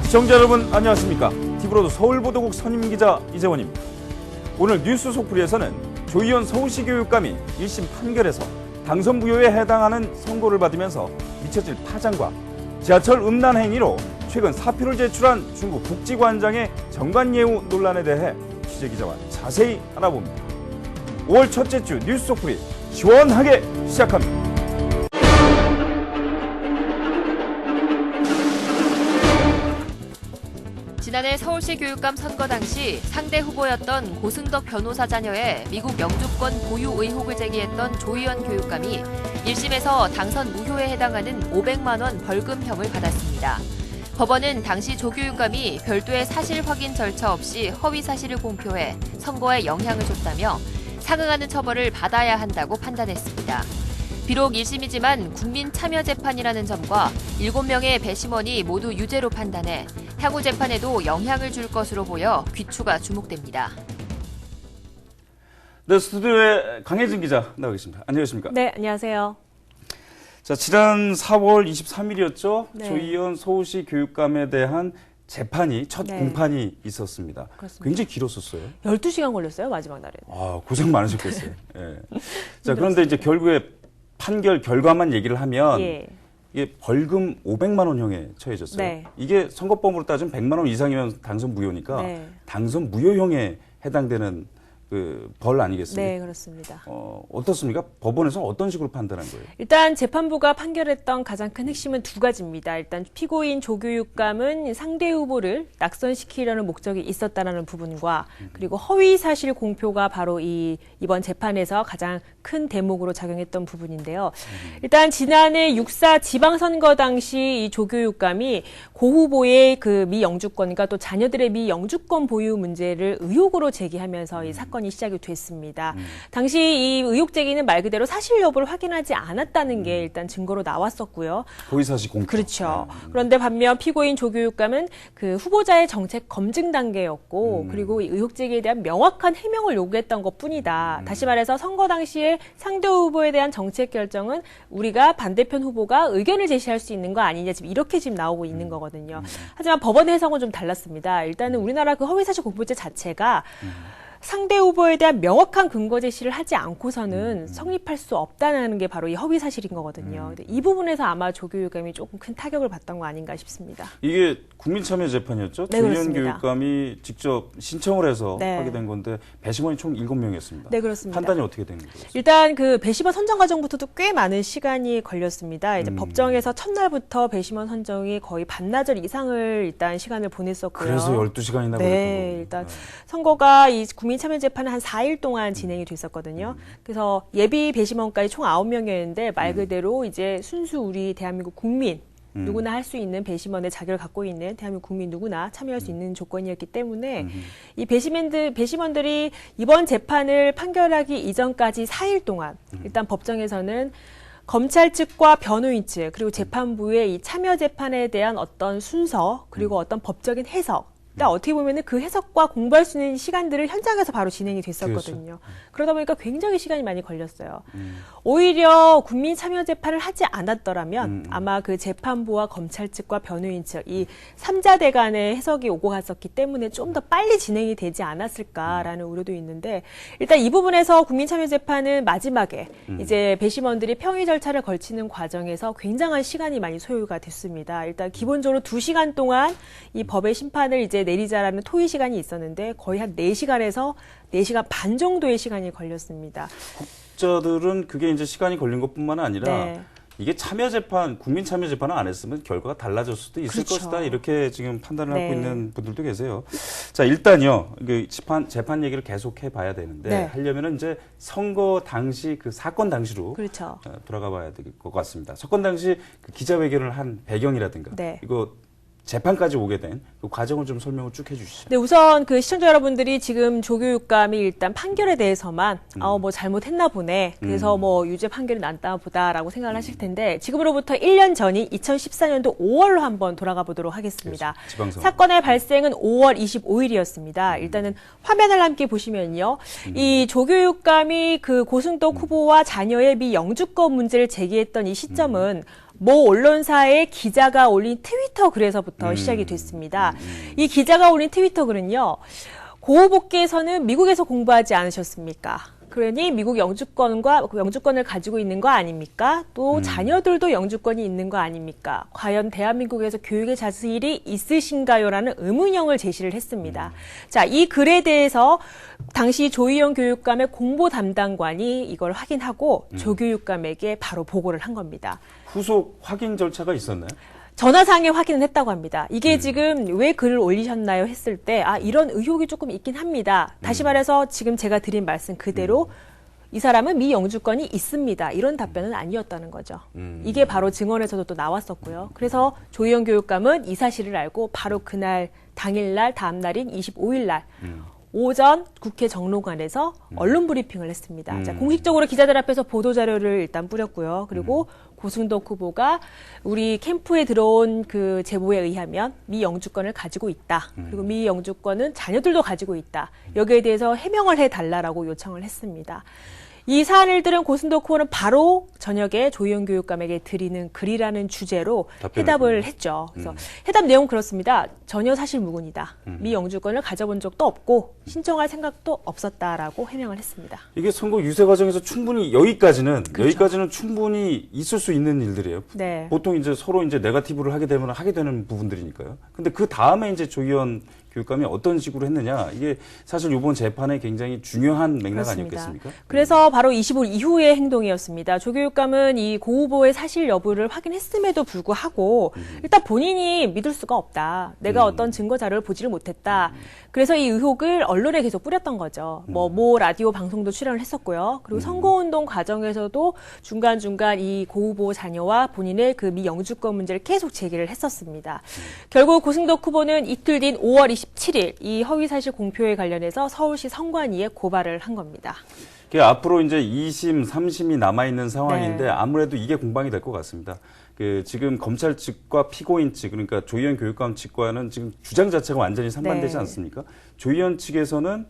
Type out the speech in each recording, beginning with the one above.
시청자 여러분 안녕하십니까? TV로드 서울보도국 선임기자 이재원입니다. 오늘 뉴스 속풀이에서는 조희연 서울시 교육감이 1심 판결에서 당선 무효에 해당하는 선고를 받으면서 미쳐질 파장과 지하철 음란 행위로 최근 사표를 제출한 중국 북지관장의 정관예우 논란에 대해 취재기자와 자세히 알아봅니다. 5월 첫째 주 뉴스 속풀이 시원하게 시작합니다. 지난해 서울시 교육감 선거 당시 상대 후보였던 고승덕 변호사 자녀의 미국 영주권 보유 의혹을 제기했던 조희연 교육감이 1심에서 당선 무효에 해당하는 500만 원 벌금형을 받았습니다. 법원은 당시 조 교육감이 별도의 사실 확인 절차 없이 허위 사실을 공표해 선거에 영향을 줬다며 상응하는 처벌을 받아야 한다고 판단했습니다. 비록 1심이지만 국민참여재판이라는 점과 7명의 배심원이 모두 유죄로 판단해 향후 재판에도 영향을 줄 것으로 보여 귀추가 주목됩니다. 네, 스튜디오에 강혜진 기자 나와 계십니다. 안녕하십니까? 네, 안녕하세요. 자, 지난 4월 23일이었죠. 네. 조희연 서울시 교육감에 대한 재판이 첫 공판이 있었습니다. 그렇습니다. 굉장히 길었었어요. 12시간 걸렸어요, 마지막 날에는. 아, 고생 많으셨겠어요. 예. 자, 그런데 이제 결국에 판결 결과만 얘기를 하면 이게 벌금 500만 원형에 처해졌어요. 네. 이게 선거법으로 따지면 100만 원 이상이면 당선 무효니까 당선 무효형에 해당되는 그 벌 아니겠습니까? 네, 그렇습니다. 어떻습니까? 법원에서 어떤 식으로 판단한 거예요? 일단 재판부가 판결했던 가장 큰 핵심은 두 가지입니다. 일단 피고인 조 교육감은 상대 후보를 낙선시키려는 목적이 있었다는 부분과 그리고 허위 사실 공표가 바로 이번 재판에서 가장 큰 대목으로 작용했던 부분인데요. 일단 지난해 6.4 지방선거 당시 이 조 교육감이 고 후보의 그 미영주권과 또 자녀들의 미영주권 보유 문제를 의혹으로 제기하면서 이 사건이 시작이 됐습니다. 당시 이 의혹 제기는 말 그대로 사실 여부를 확인하지 않았다는 게 일단 증거로 나왔었고요. 허위사실 공표. 그렇죠. 그런데 반면 피고인 조 교육감은 그 후보자의 정책 검증 단계였고 그리고 이 의혹 제기에 대한 명확한 해명을 요구했던 것뿐이다. 다시 말해서 선거 당시에 상대 후보에 대한 정책 결정은 우리가 반대편 후보가 의견을 제시할 수 있는 거 아니냐 지금 나오고 있는 거거든요. 하지만 법원 해석은 좀 달랐습니다. 일단은 우리나라 그 허위사실 공표죄 자체가 상대 후보에 대한 명확한 근거 제시를 하지 않고서는 성립할 수 없다는 게 바로 이 허위 사실인 거거든요. 근데 이 부분에서 아마 조 교육감이 조금 큰 타격을 받던 거 아닌가 싶습니다. 이게 국민참여재판이었죠? 네, 조희연 교육감이 직접 신청을 해서 하게 된 건데 배심원이 총 7명이었습니다. 네, 그렇습니다. 판단이 어떻게 된 거예요? 일단 그 배심원 선정 과정부터도 꽤 많은 시간이 걸렸습니다. 이제 법정에서 첫날부터 배심원 선정이 거의 반나절 이상을 일단 시간을 보냈었고요. 그래서 12시간이나 걸렸던 거예요. 일단 선거가 이 국민참여재판은 한 4일 동안 진행이 됐었거든요. 그래서 예비 배심원까지 총 9명이었는데 말 그대로 이제 순수 우리 대한민국 국민 누구나 할 수 있는 배심원의 자격을 갖고 있는 대한민국 국민 누구나 참여할 수 있는 조건이었기 때문에 이 배심원들이 이번 재판을 판결하기 이전까지 4일 동안 일단 법정에서는 검찰 측과 변호인 측 그리고 재판부의 이 참여 재판에 대한 어떤 순서 그리고 어떤 법적인 해석 일단 어떻게 보면은 그 해석과 공부할 수 있는 시간들을 현장에서 바로 진행이 됐었거든요. 그러다 보니까 굉장히 시간이 많이 걸렸어요. 오히려 국민참여재판을 하지 않았더라면 아마 그 재판부와 검찰 측과 변호인 측 이 3자대 간의 해석이 오고 갔었기 때문에 좀 더 빨리 진행이 되지 않았을까라는 우려도 있는데 일단 이 부분에서 국민참여재판은 마지막에 이제 배심원들이 평의 절차를 걸치는 과정에서 굉장한 시간이 많이 소요가 됐습니다. 일단 기본적으로 2시간 동안 이 법의 심판을 이제 내리자라는 토의 시간이 있었는데 거의 한 4시간에서 4시간 반 정도의 시간이 걸렸습니다. 국자들은 그게 이제 시간이 걸린 것뿐만 아니라 이게 참여재판, 국민참여재판을 안 했으면 결과가 달라질 수도 있을 것이다. 이렇게 지금 판단을 하고 있는 분들도 계세요. 자, 일단요. 그 재판 얘기를 계속 해봐야 되는데 하려면은 이제 선거 당시 그 사건 당시로 돌아가 봐야 될 것 같습니다. 사건 당시 그 기자회견을 한 배경이라든가 이거 재판까지 오게 된 그 과정을 좀 설명을 쭉 해주시죠. 네, 우선 그 시청자 여러분들이 지금 조 교육감이 일단 판결에 대해서만 뭐 잘못했나 보네. 그래서 뭐 유죄 판결이 났다 보다라고 생각을 하실 텐데 지금으로부터 1년 전인 2014년도 5월로 한번 돌아가 보도록 하겠습니다. 사건의 발생은 5월 25일이었습니다. 일단은 화면을 함께 보시면요. 이 조 교육감이 그 고승덕 후보와 자녀의 미영주권 문제를 제기했던 이 시점은 모 언론사의 기자가 올린 트위터 글에서부터 시작이 됐습니다. 이 기자가 올린 트위터 글은요. 고 후보께서는 미국에서 공부하지 않으셨습니까? 그러니 미국 영주권을 가지고 있는 거 아닙니까? 또 자녀들도 영주권이 있는 거 아닙니까? 과연 대한민국에서 교육의 자질이 있으신가요?라는 의문형을 제시를 했습니다. 자, 이 글에 대해서 당시 조희연 교육감의 공보 담당관이 이걸 확인하고 조교육감에게 바로 보고를 한 겁니다. 후속 확인 절차가 있었나요? 전화상에 확인을 했다고 합니다. 이게 지금 왜 글을 올리셨나요? 했을 때, 이런 의혹이 조금 있긴 합니다. 다시 말해서 지금 제가 드린 말씀 그대로 이 사람은 미 영주권이 있습니다. 이런 답변은 아니었다는 거죠. 이게 바로 증언에서도 또 나왔었고요. 그래서 조희연 교육감은 이 사실을 알고 바로 그날, 당일날, 다음 날인 25일 날, 오전 국회 정론관에서 언론 브리핑을 했습니다. 자, 공식적으로 기자들 앞에서 보도자료를 일단 뿌렸고요. 그리고 고승덕 후보가 우리 캠프에 들어온 그 제보에 의하면 미 영주권을 가지고 있다. 그리고 미 영주권은 자녀들도 가지고 있다. 여기에 대해서 해명을 해달라고 요청을 했습니다. 이 사안을 들은 고승덕 후보는 바로 저녁에 조희연 교육감에게 드리는 글이라는 주제로 해답을 했죠. 그래서 해답 내용은 그렇습니다. 전혀 사실무근이다. 미 영주권을 가져본 적도 없고 신청할 생각도 없었다라고 해명을 했습니다. 이게 선거 유세 과정에서 충분히 여기까지는 그렇죠. 충분히 있을 수 있는 일들이에요. 네. 보통 이제 서로 이제 네거티브를 하게 되는 부분들이니까요. 근데 그 다음에 이제 조희연 교육감이 어떤 식으로 했느냐, 이게 사실 이번 재판에 굉장히 중요한 맥락 그렇습니다. 아니었겠습니까? 그래서 바로 25일 이후의 행동이었습니다. 조 교육감은 이 고 후보의 사실 여부를 확인했음에도 불구하고 일단 본인이 믿을 수가 없다. 내가 어떤 증거 자료를 보지를 못했다. 그래서 이 의혹을 언론에 계속 뿌렸던 거죠. 모 라디오 방송도 출연을 했었고요. 그리고 선거운동 과정에서도 중간중간 이 고 후보 자녀와 본인의 그 미 영주권 문제를 계속 제기를 했었습니다. 결국 고승덕 후보는 이틀 뒤인 5월 27일 이 허위사실 공표에 관련해서 서울시 선관위에 고발을 한 겁니다. 앞으로 이제 2심, 3심이 남아있는 상황인데 네. 아무래도 이게 공방이 될 것 같습니다. 지금 검찰 측과 피고인 측, 그러니까 조희연 교육감 측과는 지금 주장 자체가 완전히 상반되지 네. 않습니까? 조희연 측에서는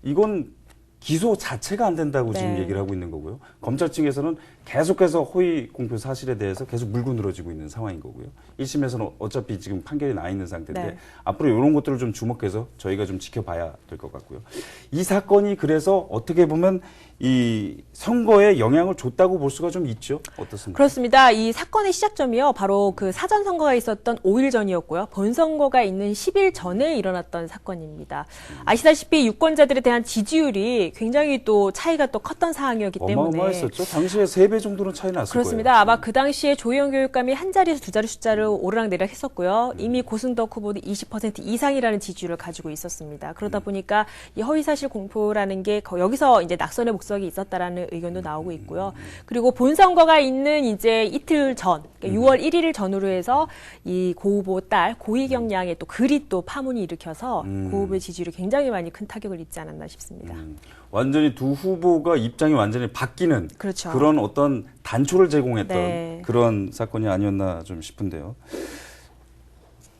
이건 기소 자체가 안 된다고 지금 네. 얘기를 하고 있는 거고요. 검찰 측에서는 계속해서 허위 공표 사실에 대해서 계속 물고 늘어지고 있는 상황인 거고요. 1심에서는 어차피 지금 판결이 나 있는 상태인데 네. 앞으로 이런 것들을 좀 주목해서 저희가 좀 지켜봐야 될 것 같고요. 이 사건이 그래서 어떻게 보면 이 선거에 영향을 줬다고 볼 수가 좀 있죠. 어떻습니까? 그렇습니다. 이 사건의 시작점이요. 바로 그 사전 선거가 있었던 5일 전이었고요. 본선거가 있는 10일 전에 일어났던 사건입니다. 아시다시피 유권자들에 대한 지지율이 굉장히 또 차이가 또 컸던 사항이었기 때문에 어마어마했었죠. 당시에 3배 정도는 차이 났을 그렇습니다. 거예요. 아마 그 당시에 조희연 교육감이 한 자리에서 두 자리 숫자를 오르락내리락 했었고요. 이미 고승덕 후보도 20% 이상이라는 지지율을 가지고 있었습니다. 그러다 보니까 이 허위사실 공표라는 게 여기서 이제 낙선의 목적이 있었다라는 의견도 나오고 있고요. 그리고 본선거가 있는 이제 이틀 전, 그러니까 6월 1일 전후로 해서 이 고 후보 딸 고희경 양의 또 글이 또 파문이 일으켜서 고 후보의 지지율이 굉장히 많이 큰 타격을 입지 않았나 싶습니다. 완전히 두 후보가 입장이 완전히 바뀌는 그렇죠. 그런 어떤 단초를 제공했던 네. 그런 사건이 아니었나 좀 싶은데요.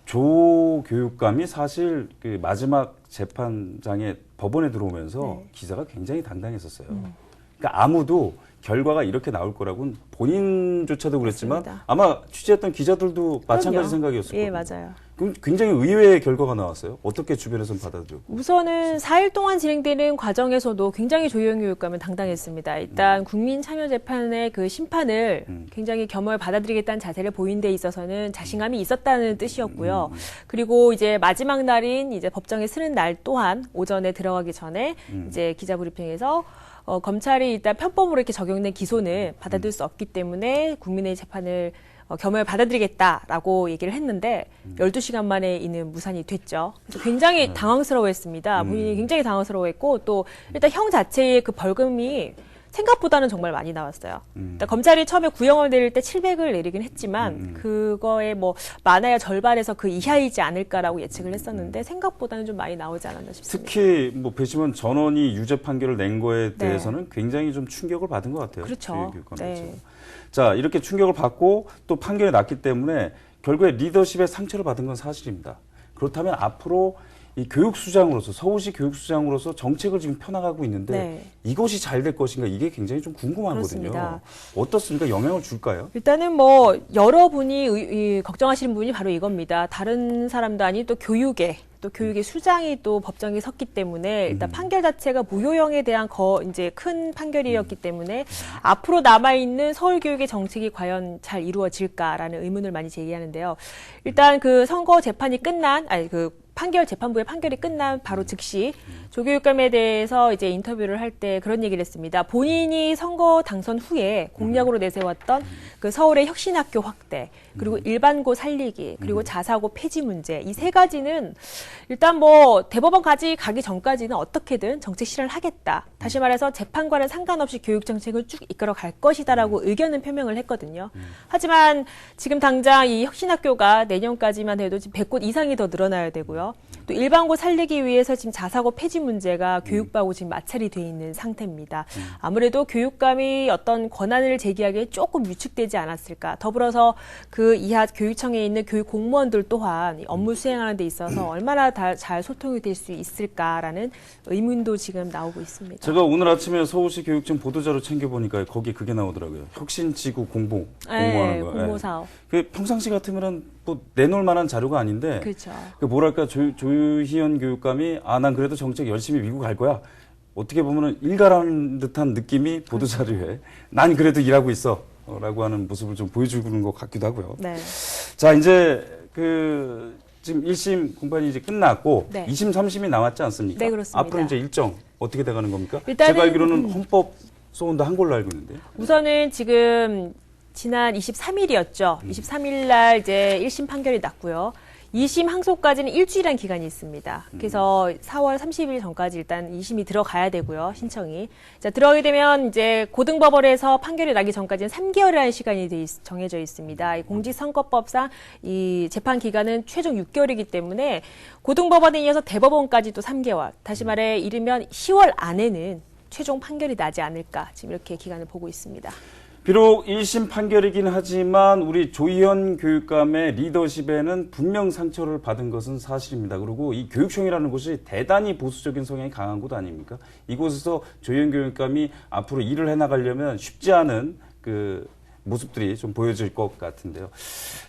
조 교육감이 사실 그 마지막 재판장에 법원에 들어오면서 네. 기사가 굉장히 당당했었어요. 그러니까 아무도 결과가 이렇게 나올 거라고는 본인조차도 그랬지만 맞습니다. 아마 취재했던 기자들도 마찬가지 그럼요. 생각이었을 거예요. 예, 맞아요. 그럼 굉장히 의외의 결과가 나왔어요. 어떻게 주변에서는 받아들였고? 우선은 4일 동안 진행되는 과정에서도 굉장히 조희연 교육감은 당당했습니다. 일단 국민참여재판의 그 심판을 굉장히 겸허히 받아들이겠다는 자세를 보인 데 있어서는 자신감이 있었다는 뜻이었고요. 그리고 이제 마지막 날인 이제 법정에 서는 날 또한 오전에 들어가기 전에 이제 기자 브리핑에서 검찰이 일단 편법으로 이렇게 적용된 기소는 받아들일 수 없기 때문에 국민의 재판을 겸허히 받아들이겠다라고 얘기를 했는데 12시간 만에 이는 무산이 됐죠. 그래서 굉장히 당황스러워했습니다. 본인이 굉장히 당황스러워했고 또 일단 형 자체의 그 벌금이 생각보다는 정말 많이 나왔어요. 그러니까 검찰이 처음에 구형을 내릴 때 700을 내리긴 했지만 그거에 뭐 많아야 절반에서 그 이하이지 않을까라고 예측을 했었는데 생각보다는 좀 많이 나오지 않았나 싶습니다. 특히 뭐 배심원 전원이 유죄 판결을 낸 거에 대해서는 굉장히 좀 충격을 받은 것 같아요. 그렇죠. 네. 자, 이렇게 충격을 받고 또 판결이 났기 때문에 결국에 리더십의 상처를 받은 건 사실입니다. 그렇다면 앞으로 이 교육수장으로서 서울시 교육수장으로서 정책을 지금 펴나가고 있는데 네. 이것이 잘 될 것인가 이게 굉장히 좀 궁금하거든요. 그렇습니다. 어떻습니까? 영향을 줄까요? 일단은 뭐 여러분이 걱정하시는 부분이 바로 이겁니다. 다른 사람도 아닌 또 교육의 수장이 또 법정에 섰기 때문에 일단 판결 자체가 무효형에 대한 이제 큰 판결이었기 때문에 앞으로 남아 있는 서울 교육의 정책이 과연 잘 이루어질까라는 의문을 많이 제기하는데요. 일단 그 선거 재판이 재판부의 판결이 끝난 바로 즉시 조교육감에 대해서 이제 인터뷰를 할 때 그런 얘기를 했습니다. 본인이 선거 당선 후에 공약으로 내세웠던 그 서울의 혁신학교 확대, 그리고 일반고 살리기, 그리고 자사고 폐지 문제, 이 세 가지는 일단 뭐 대법원까지 가기 전까지는 어떻게든 정책 실현을 하겠다. 다시 말해서 재판과는 상관없이 교육 정책을 쭉 이끌어 갈 것이다라고 의견은 표명을 했거든요. 하지만 지금 당장 이 혁신학교가 내년까지만 해도 지금 100곳 이상이 더 늘어나야 되고요. 또 일반고 살리기 위해서 지금 자사고 폐지 문제가 교육부하고 지금 마찰이 돼 있는 상태입니다. 아무래도 교육감이 어떤 권한을 제기하기에 조금 위축되지 않았을까. 더불어서 그 이하 교육청에 있는 교육 공무원들 또한 업무 수행하는 데 있어서 얼마나 잘 소통이 될 수 있을까라는 의문도 지금 나오고 있습니다. 제가 오늘 아침에 서울시 교육청 보도자료 챙겨보니까 거기에 그게 나오더라고요. 혁신지구 공모하는 거. 공모사업. 그 평상시 같으면은 뭐 내놓을 만한 자료가 아닌데. 그렇죠. 그 뭐랄까 조희연 교육감이 난 그래도 정책 열심히 밀고 갈 거야. 어떻게 보면은 일가라는 듯한 느낌이 보도자료에 난 그래도 일하고 있어. 라고 하는 모습을 좀 보여주는 것 같기도 하고요. 네. 자, 이제 지금 1심 공판이 이제 끝났고 네. 2심, 3심이 남았지 않습니까? 네, 그렇습니다. 앞으로 이제 일정 어떻게 돼가는 겁니까? 일단은, 제가 알기로는 헌법 소원도 한 걸로 알고 있는데요. 우선은 지금 지난 23일이었죠. 23일 날 이제 1심 판결이 났고요. 2심 항소까지는 일주일이라는 기간이 있습니다. 그래서 4월 30일 전까지 일단 2심이 들어가야 되고요. 신청이. 자, 들어가게 되면 이제 고등법원에서 판결이 나기 전까지는 3개월이라는 시간이 정해져 있습니다. 이 공직선거법상 이 재판 기간은 최종 6개월이기 때문에 고등법원에 이어서 대법원까지도 3개월. 다시 말해 이르면 10월 안에는 최종 판결이 나지 않을까. 지금 이렇게 기간을 보고 있습니다. 비록 1심 판결이긴 하지만 우리 조희연 교육감의 리더십에는 분명 상처를 받은 것은 사실입니다. 그리고 이 교육청이라는 곳이 대단히 보수적인 성향이 강한 곳 아닙니까? 이곳에서 조희연 교육감이 앞으로 일을 해나가려면 쉽지 않은 그 모습들이 좀 보여질 것 같은데요.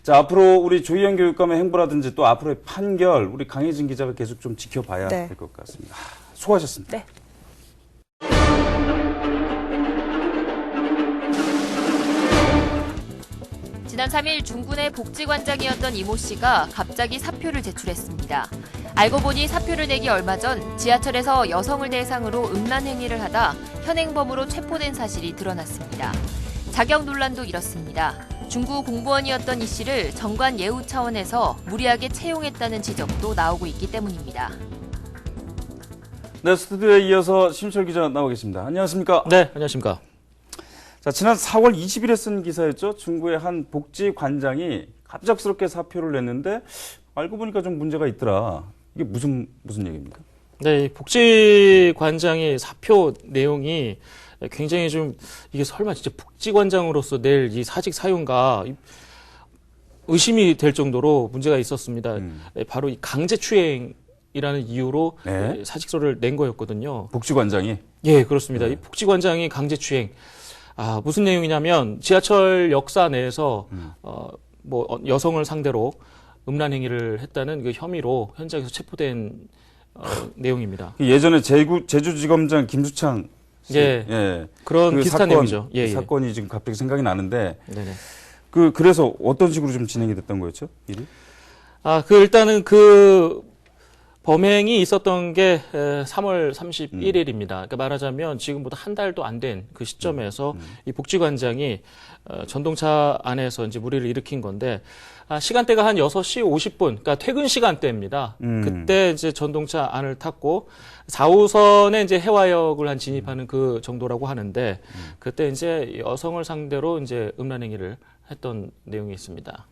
자, 앞으로 우리 조희연 교육감의 행보라든지 또 앞으로의 판결, 우리 강혜진 기자가 계속 좀 지켜봐야 네. 될 것 같습니다. 수고하셨습니다. 네. 지난 3일 중군의 복지관장이었던 이모 씨가 갑자기 사표를 제출했습니다. 알고 보니 사표를 내기 얼마 전 지하철에서 여성을 대상으로 음란 행위를 하다 현행범으로 체포된 사실이 드러났습니다. 자격 논란도 이렇습니다. 중구 공무원이었던 이 씨를 정관 예우 차원에서 무리하게 채용했다는 지적도 나오고 있기 때문입니다. 네, 스튜디오에 이어서 심철 기자 나와 계십니다. 안녕하십니까? 네, 안녕하십니까? 자, 지난 4월 20일에 쓴 기사였죠. 중구의 한 복지관장이 갑작스럽게 사표를 냈는데 알고 보니까 좀 문제가 있더라. 이게 무슨 얘기입니까? 네, 복지관장의 사표 내용이 굉장히 좀 이게 설마 진짜 복지관장으로서 낼 이 사직 사유인가 의심이 될 정도로 문제가 있었습니다. 바로 이 강제추행이라는 이유로 네. 사직서를 낸 거였거든요. 복지관장이? 예, 그렇습니다. 네. 이 복지관장이 강제추행. 무슨 내용이냐면 지하철 역사 내에서 여성을 상대로 음란 행위를 했다는 그 혐의로 현장에서 체포된 내용입니다. 예전에 제주지검장 김수창 씨, 예. 그런 비슷한 내용이죠. 예, 사건이 지금 갑자기 생각이 나는데 네네. 그래서 어떤 식으로 좀 진행이 됐던 거였죠? 일이? 일단은 범행이 있었던 게 3월 31일입니다. 그러니까 말하자면 지금보다 한 달도 안 된 그 시점에서 이 복지관장이 전동차 안에서 이제 무리를 일으킨 건데 시간대가 한 6시 50분, 그러니까 퇴근 시간대입니다. 그때 이제 전동차 안을 탔고 4호선에 이제 해화역을 진입하는 그 정도라고 하는데 그때 이제 여성을 상대로 이제 음란 행위를 했던 내용이 있습니다.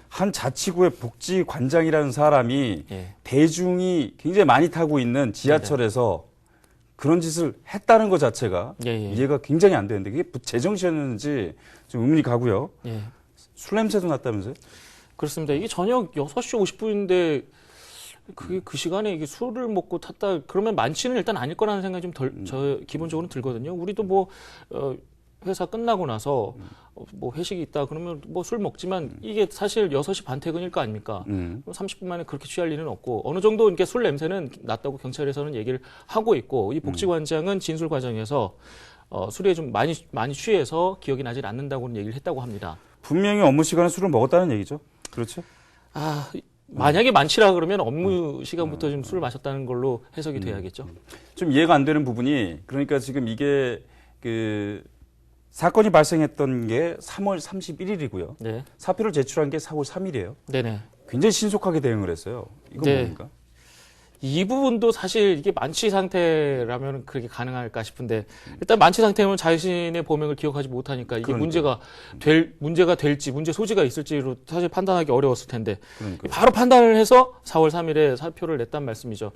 한 자치구의 복지관장이라는 사람이 예. 대중이 굉장히 많이 타고 있는 지하철에서 그런 짓을 했다는 것 자체가 이해가 굉장히 안 되는데 그게 제정신이었는지 좀 의문이 가고요. 술 냄새도 났다면서요? 그렇습니다. 이게 저녁 6시 50분인데 그게 그 시간에 이게 술을 먹고 탔다 그러면 많지는 일단 아닐 거라는 생각이 좀 저 기본적으로 들거든요. 우리도 뭐 회사 끝나고 나서 뭐 회식이 있다 그러면 뭐 술 먹지만 이게 사실 6시 반 퇴근일 거 아닙니까? 30분 만에 그렇게 취할 일은 없고 어느 정도 이렇게 술 냄새는 났다고 경찰에서는 얘기를 하고 있고 이 복지관장은 진술 과정에서 술에 좀 많이 취해서 기억이 나질 않는다고는 얘기를 했다고 합니다. 분명히 업무 시간에 술을 먹었다는 얘기죠. 그렇죠? 만약에 많지라 그러면 업무 시간부터 좀 술을 마셨다는 걸로 해석이 돼야겠죠. 좀 이해가 안 되는 부분이 그러니까 지금 이게 그 사건이 발생했던 게 3월 31일이고요. 네. 사표를 제출한 게 4월 3일이에요. 네네. 굉장히 신속하게 대응을 했어요. 이건 네. 뭡니까? 이 부분도 사실 이게 만취 상태라면 그렇게 가능할까 싶은데 일단 만취 상태면 자신의 범행을 기억하지 못하니까 이게 그러니까요. 문제가 될지 문제 소지가 있을지로 사실 판단하기 어려웠을 텐데 그러니까요. 바로 판단을 해서 4월 3일에 사표를 냈단 말씀이죠.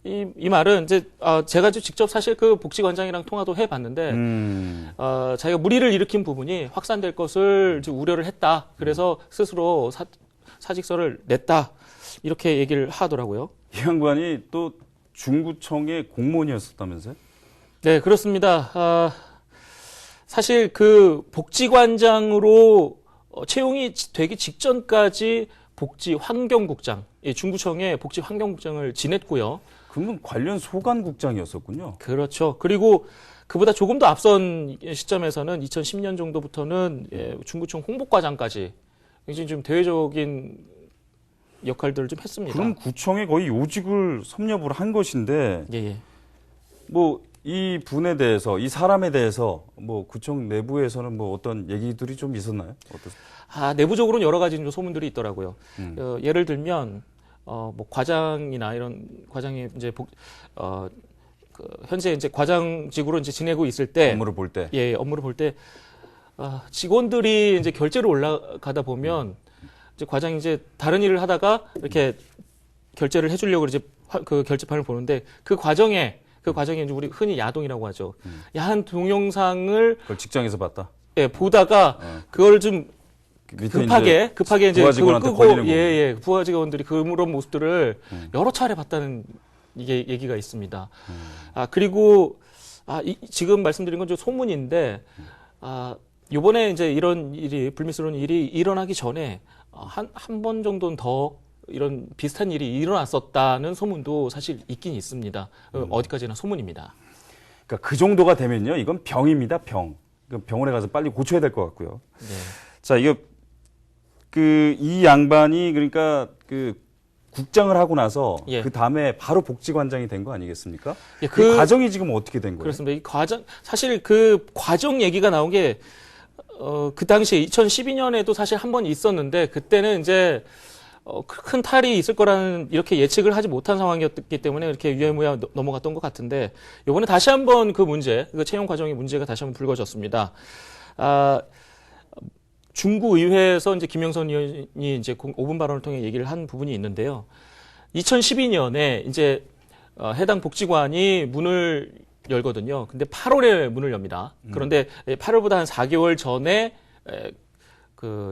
이 말은 이제 제가 직접 사실 그 복지관장이랑 통화도 해봤는데 자기가 무리를 일으킨 부분이 확산될 것을 우려를 했다. 그래서 스스로 사직서를 냈다. 이렇게 얘기를 하더라고요. 이 양반이 또 중구청의 공무원이었었다면서요? 네, 그렇습니다. 사실 그 복지관장으로 채용이 되기 직전까지 복지환경국장, 중구청의 복지환경국장을 지냈고요. 그러면 관련 소관국장이었었군요. 그렇죠. 그리고 그보다 조금 더 앞선 시점에서는 2010년 정도부터는 중구청 홍보과장까지 굉장히 좀 대외적인 역할들을 좀 했습니다. 그럼 구청에 거의 요직을 섭렵을 한 것인데, 예. 뭐 이 분에 대해서, 이 사람에 대해서 뭐 구청 내부에서는 뭐 어떤 얘기들이 좀 있었나요? 어떻습니까? 내부적으로는 여러 가지 좀 소문들이 있더라고요. 예를 들면 뭐 과장이나 이런 과장이 이제 현재 이제 과장직으로 이제 지내고 있을 때 업무를 볼 때, 업무를 볼 때 직원들이 이제 결제로 올라가다 보면 이제 과장이 이제 다른 일을 하다가 이렇게 결제를 해주려고 이제 그 결제판을 보는데 그 과정에 이제 우리 흔히 야동이라고 하죠. 야한 동영상을 그걸 직장에서 봤다. 보다가 그걸 좀 급하게 이제 부하 그걸 직원한테 끄고 걸리는 부하 직원들이 그런 모습들을 여러 차례 봤다는 이게 얘기가 있습니다. 그리고 지금 말씀드린 건 좀 소문인데 요번에 이제 이런 일이 불미스러운 일이 일어나기 전에 한 번 정도는 더 이런 비슷한 일이 일어났었다는 소문도 사실 있긴 있습니다. 어디까지나 소문입니다. 그러니까 그 정도가 되면요, 이건 병입니다, 병. 병원에 가서 빨리 고쳐야 될 것 같고요. 네. 자, 이 양반이 그러니까 국장을 하고 나서 그 다음에 바로 복지관장이 된 거 아니겠습니까? 그 과정이 지금 어떻게 된 거예요? 그렇습니다. 이 과정, 사실 그 과정 얘기가 나온 게 그 당시에 2012년에도 사실 한 번 있었는데 그때는 이제 큰 탈이 있을 거라는 이렇게 예측을 하지 못한 상황이었기 때문에 이렇게 유야무야 넘어갔던 것 같은데 이번에 다시 한번 그 채용 과정의 문제가 다시 한번 불거졌습니다. 중구의회에서 이제 김영선 의원이 이제 5분 발언을 통해 얘기를 한 부분이 있는데요. 2012년에 이제 해당 복지관이 문을 열거든요. 근데 8월에 문을 엽니다. 그런데 8월보다 한 4개월 전에 그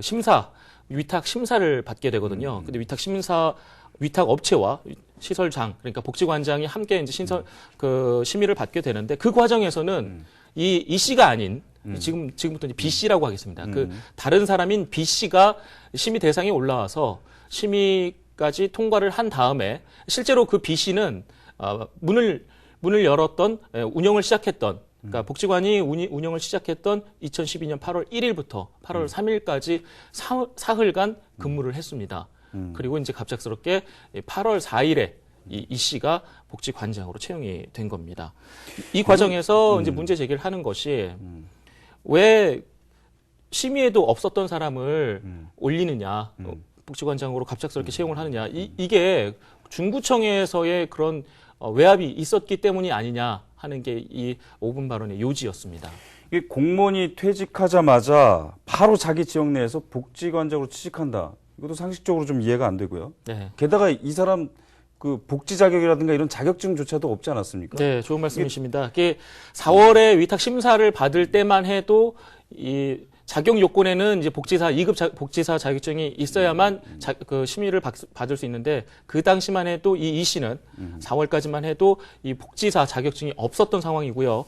위탁 심사를 받게 되거든요. 근데 위탁 업체와 시설장, 그러니까 복지관장이 함께 이제 심의를 받게 되는데 그 과정에서는 이 씨가 아닌 지금부터 이제 B 씨라고 하겠습니다. 그 다른 사람인 B 씨가 심의 대상에 올라와서 심의까지 통과를 한 다음에 실제로 그 B 씨는 문을 열었던 운영을 시작했던 그러니까 복지관이 운영을 시작했던 2012년 8월 1일부터 8월 3일까지 사흘간 근무를 했습니다. 그리고 이제 갑작스럽게 8월 4일에 이 씨가 복지관장으로 채용이 된 겁니다. 이 과정에서 이제 문제 제기를 하는 것이 왜 심의에도 없었던 사람을 올리느냐, 복지관장으로 갑작스럽게 채용을 하느냐, 이게 중구청에서의 그런 외압이 있었기 때문이 아니냐 하는 게 이 5분 발언의 요지였습니다. 이게 공무원이 퇴직하자마자 바로 자기 지역 내에서 복지관장으로 취직한다. 이것도 상식적으로 좀 이해가 안 되고요. 네. 게다가 이 사람 그 복지 자격이라든가 이런 자격증조차도 없지 않았습니까? 네, 좋은 말씀이십니다. 이게 4월에 위탁 심사를 받을 때만 해도 이 자격 요건에는 이제 복지사 2급 복지사 자격증이 있어야만 그 심의를 받을 수 있는데 그 당시만 해도 이 씨는 4월까지만 해도 이 복지사 자격증이 없었던 상황이고요.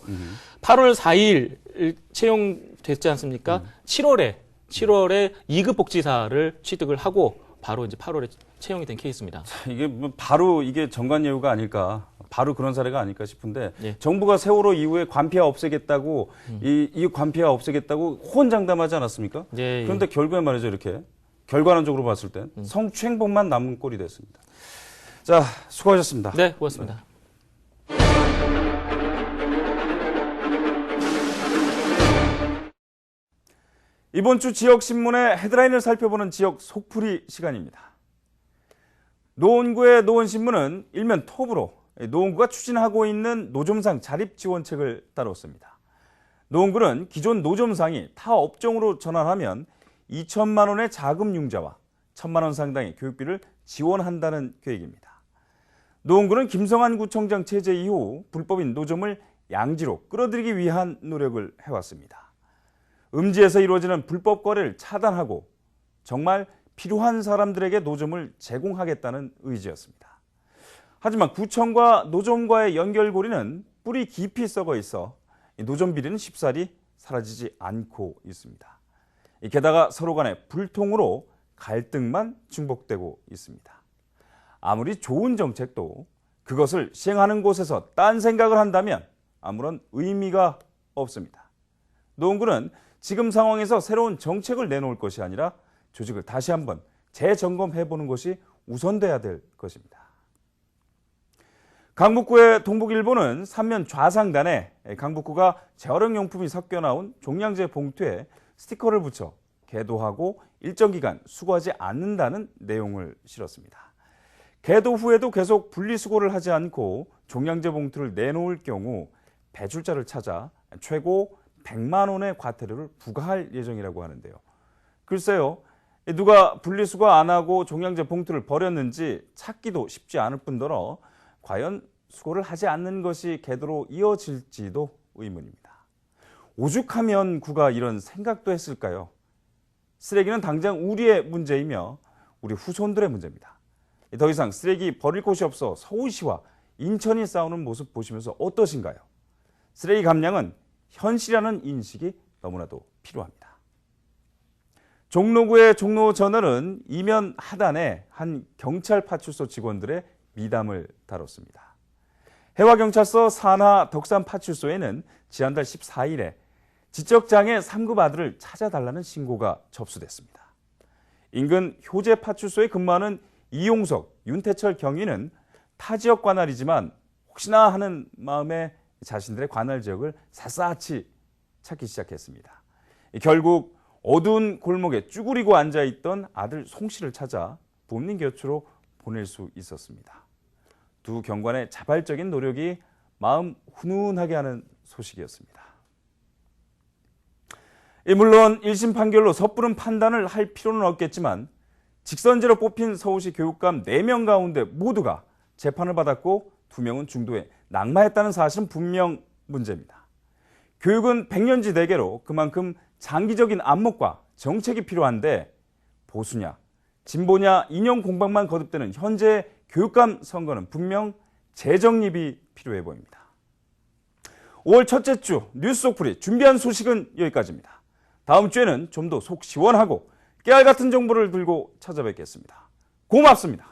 8월 4일 채용됐지 않습니까? 7월에 2급 복지사를 취득을 하고 바로 이제 8월에 채용이 된 케이스입니다. 이게 뭐 바로 이게 정관예우가 아닐까, 바로 그런 사례가 아닐까 싶은데 예. 정부가 세월호 이후에 관피아 없애겠다고 이 관피아 없애겠다고 호언장담하지 않았습니까? 예, 예. 그런데 결국에 말이죠, 이렇게 결과론적으로 봤을 땐 성추행범만 남은 꼴이 됐습니다. 자, 수고하셨습니다. 네, 고맙습니다. 이번 주 지역신문의 헤드라인을 살펴보는 지역 속풀이 시간입니다. 노원구의 노원신문은 일면 톱으로 노원구가 추진하고 있는 노점상 자립지원책을 다뤘습니다. 노원구는 기존 노점상이 타 업종으로 전환하면 2천만 원의 자금 융자와 1천만 원 상당의 교육비를 지원한다는 계획입니다. 노원구는 김성한 구청장 체제 이후 불법인 노점을 양지로 끌어들이기 위한 노력을 해왔습니다. 음지에서 이루어지는 불법 거래를 차단하고 정말 필요한 사람들에게 노점을 제공하겠다는 의지였습니다. 하지만 구청과 노점과의 연결고리는 뿌리 깊이 썩어 있어 노점 비리는 쉽사리 사라지지 않고 있습니다. 게다가 서로 간의 불통으로 갈등만 증폭되고 있습니다. 아무리 좋은 정책도 그것을 시행하는 곳에서 딴 생각을 한다면 아무런 의미가 없습니다. 노원구는 지금 상황에서 새로운 정책을 내놓을 것이 아니라 조직을 다시 한번 재점검해보는 것이 우선돼야 될 것입니다. 강북구의 동북일보는 삼면 좌상단에 강북구가 재활용용품이 섞여 나온 종량제 봉투에 스티커를 붙여 계도하고 일정 기간 수거하지 않는다는 내용을 실었습니다. 계도 후에도 계속 분리수거를 하지 않고 종량제 봉투를 내놓을 경우 배출자를 찾아 최고 100만 원의 과태료를 부과할 예정이라고 하는데요. 글쎄요, 누가 분리수거 안 하고 종량제 봉투를 버렸는지 찾기도 쉽지 않을 뿐더러 과연 수거를 하지 않는 것이 계도로 이어질지도 의문입니다. 오죽하면 구가 이런 생각도 했을까요? 쓰레기는 당장 우리의 문제이며 우리 후손들의 문제입니다. 더 이상 쓰레기 버릴 곳이 없어 서울시와 인천이 싸우는 모습 보시면서 어떠신가요? 쓰레기 감량은 현실이라는 인식이 너무나도 필요합니다. 종로구의 종로저널은 이면 하단에 한 경찰 파출소 직원들의 미담을 다뤘습니다. 해화경찰서 산하 덕산파출소에는 지난달 14일에 지적장애 3급 아들을 찾아달라는 신고가 접수됐습니다. 인근 효재파출소에 근무하는 이용석, 윤태철 경위는 타 지역 관할이지만 혹시나 하는 마음에 자신들의 관할 지역을 샅샅이 찾기 시작했습니다. 결국 어두운 골목에 쭈그리고 앉아있던 아들 송 씨를 찾아 부모님 곁으로 보낼 수 있었습니다. 두 경관의 자발적인 노력이 마음 훈훈하게 하는 소식이었습니다. 물론 1심 판결로 섣부른 판단을 할 필요는 없겠지만 직선제로 뽑힌 서울시 교육감 4명 가운데 모두가 재판을 받았고 2명은 중도에 낙마했다는 사실은 분명 문제입니다. 교육은 백년지 대계로 그만큼 장기적인 안목과 정책이 필요한데 보수냐, 진보냐 이념 공방만 거듭되는 현재 교육감 선거는 분명 재정립이 필요해 보입니다. 5월 첫째 주 뉴스 속풀이 준비한 소식은 여기까지입니다. 다음 주에는 좀 더 속 시원하고 깨알 같은 정보를 들고 찾아뵙겠습니다. 고맙습니다.